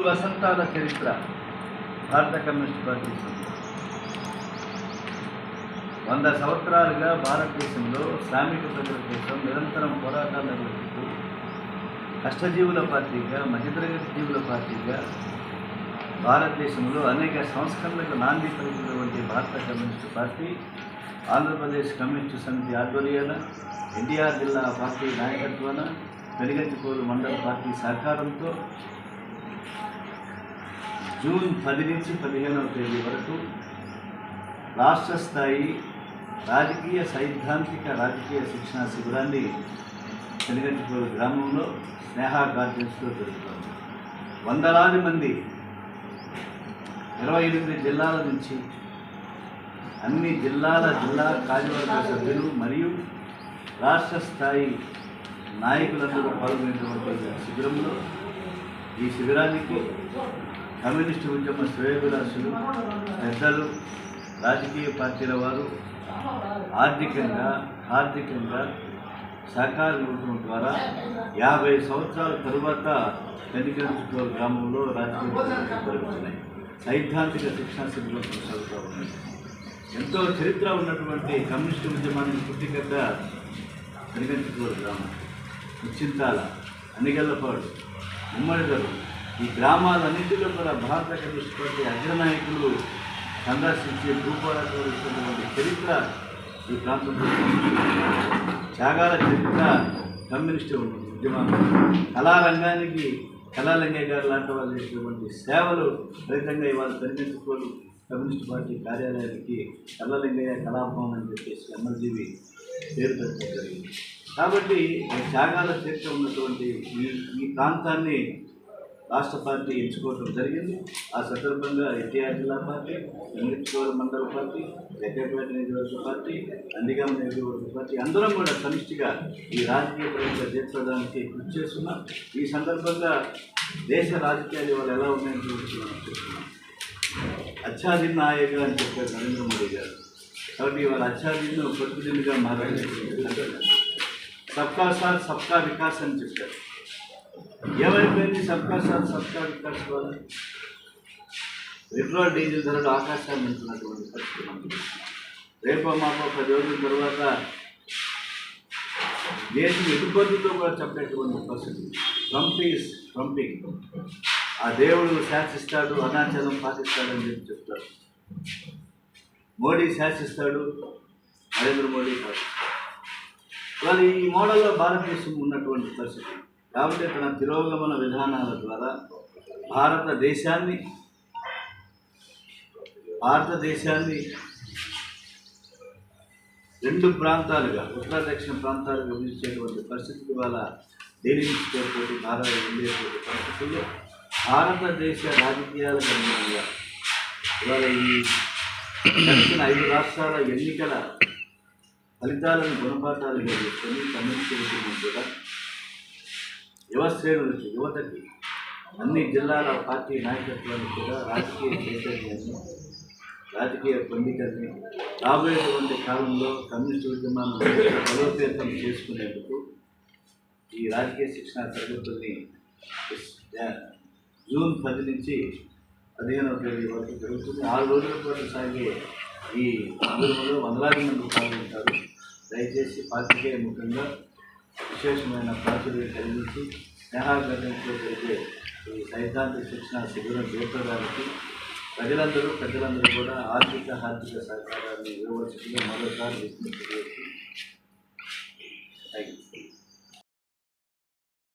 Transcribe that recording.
వసంతాల చరిత్ర భారత కమ్యూనిస్ట్ పార్టీ 100 సంవత్సరాలుగా భారతదేశంలో శ్రామిక ప్రజల కోసం నిరంతరం పోరాటాలు నిర్వహిస్తూ కష్టజీవుల పార్టీగా, మధ్యతరగతి జీవుల పార్టీగా భారతదేశంలో అనేక సంస్కరణలకు నాంది పలికినటువంటి భారత కమ్యూనిస్ట్ పార్టీ ఆంధ్రప్రదేశ్ కమ్యూనిస్టు సమితి ఆధ్వర్యాన ఎన్టీఆర్ జిల్లా పార్టీ నాయకత్వాన పెనుగంచిప్రోలు మండల పార్టీ సహకారంతో జూన్ 10 నుంచి 15వ తేదీ వరకు రాష్ట్ర స్థాయి రాజకీయ సైద్ధాంతిక రాజకీయ శిక్షణా శిబిరాన్ని పెనుగంచిప్రోలు గ్రామంలో స్నేహ గార్డెన్స్లో జరుగుతుంది. వందలాది మంది 28 జిల్లాల నుంచి అన్ని జిల్లా కార్యవర్గ సభ్యులు మరియు రాష్ట్ర స్థాయి నాయకులందరూ పాల్గొనేటువంటి శిబిరంలో ఈ శిబిరానికి కమ్యూనిస్టు ఉద్యమ శ్రేయోభిలాషులు, పెద్దలు, రాజకీయ పార్టీల వారు ఆర్థికంగా సహకారం ఇవ్వడం ద్వారా 50 సంవత్సరాల తరువాత పెనుగంచిప్రోలు గ్రామంలో రాజకీయ జరుగుతున్నాయి. సైద్ధాంతిక శిక్షణ శిబిరం కొనసాగుతూ ఉన్నాయి. ఎంతో చరిత్ర ఉన్నటువంటి కమ్యూనిస్టు ఉద్యమానికి పుట్టికట్ట పెనుగంచిప్రోలు గ్రామం, ముచ్చింతాల, అనిగల్లపాడు, ఉమ్మడిదరు, ఈ గ్రామాలన్నింటిలో కూడా భారత కమ్యూనిస్ట్ పార్టీ అగ్రనాయకులు సందర్శించి భూపోరాటాలు ఇచ్చినటువంటి చరిత్ర ఈ ప్రాంతంలో త్యాగాల చరిత్ర కమ్యూనిస్టు ఉద్యమాలు, కళారంగానికి కళాలింగయ్య గారు లాంటి వాళ్ళు చేసినటువంటి సేవలు ఫలితంగా ఇవాళ పెనుగంచిప్రోలు కమ్యూనిస్ట్ పార్టీ కార్యాలయానికి కళాలింగయ్య కళాభవన్ అని చెప్పేసి అమరజీవి పేరు పెట్టడం జరిగింది. కాబట్టి త్యాగాల చరిత్ర ఉన్నటువంటి ఈ ప్రాంతాన్ని రాష్ట్ర పార్టీ ఎంచుకోవడం జరిగింది. ఆ సందర్భంగా ఎన్టీఆర్ జిల్లా పార్టీ, పెనుగంచిప్రోలు మండల పార్టీ, జగ్గపేట నియోజకవర్గ పార్టీ, నందిగామ నియోజకవర్గ పార్టీ అందరం కూడా సమిష్టిగా ఈ రాజకీయ ప్రజల చేర్చడానికి కృషి చేస్తున్నాం. ఈ సందర్భంగా దేశ రాజకీయాలు ఇవాళ ఎలా ఉన్నాయని చూస్తున్నాం. అచ్చాదిన్ నాయక అని చెప్పారు నరేంద్ర మోడీ గారు. కాబట్టి ఇవాళ అచ్చాదిన్ ప్రతినిధిగా మారాలి. సబ్కా సాత్ సబ్కా వికాస్ అని చెప్పారు. ఏమైపోయింది సబ్కా సాత్ సబ్కా వికాస్ వల్ల? పెట్రోల్ డీజిల్ ధరలు ఆకాశాన్ని ఉంటున్నటువంటి పరిస్థితి. రేపో మాపో 10 రోజుల తర్వాత దేశం ఎదుపొద్దుతో కూడా చెప్పేటువంటి పరిస్థితి. ట్రంపింగ్ ఆ దేవుడు శాసిస్తాడు, అరుణాచలం పాటిస్తాడని చెప్పి చెప్తాడు. మోడీ శాసిస్తాడు, నరేంద్ర మోడీ పాటిస్తాడు. ఇవాళ ఈ మోడల్లో భారతదేశం ఉన్నటువంటి పరిస్థితి. కాబట్టి తన తిరోగమన విధానాల ద్వారా భారతదేశాన్ని 2 ప్రాంతాలుగా, ఉత్తర దక్షిణ ప్రాంతాలుగా విభజించేటువంటి పరిస్థితి వల్ల ఢిల్లీ నుంచి చేరుకోటి భారత ఉండేటువంటి పరిస్థితుల్లో భారతదేశ రాజకీయాలకు అనుగుణంగా ఇవాళ ఈ గడిచిన 5 రాష్ట్రాల ఎన్నికల ఫలితాలను గుణపాఠాలుగా తీసుకొని కమ్యూనిస్టు ఉద్యమం కూడా యువశ్రేణులకి, యువతకి, అన్ని జిల్లాల పార్టీ నాయకత్వానికి కూడా రాజకీయ చైతన్యాన్ని, రాజకీయ పొందికల్ని రాబోయేటువంటి కాలంలో కమ్యూనిస్టు ఉద్యమాన్ని బలోపేతం చేసుకునేందుకు ఈ రాజకీయ శిక్షణ తరగతుల్ని జూన్ 10 నుంచి 15వ తేదీ వరకు జరుగుతుంది. 6 రోజుల పాటు సాగే ఈ ఆందోళనలో వందలాది మంది పాల్గొంటారు. దయచేసి పార్టీకే ముఖ్యంగా విశేషమైన ప్రాచుర్యం కలిగించి స్నేహ గార్డెన్స్లో జరిగే ఈ సైద్ధాంతిక శిక్షణ శిబిరం చేపట్టడానికి ప్రజలందరూ కూడా ఆర్థిక సహకారాన్ని ఇవ్వవలసిందిగా మరోసారి విజ్ఞప్తి చేసి థ్యాంక్ యూ.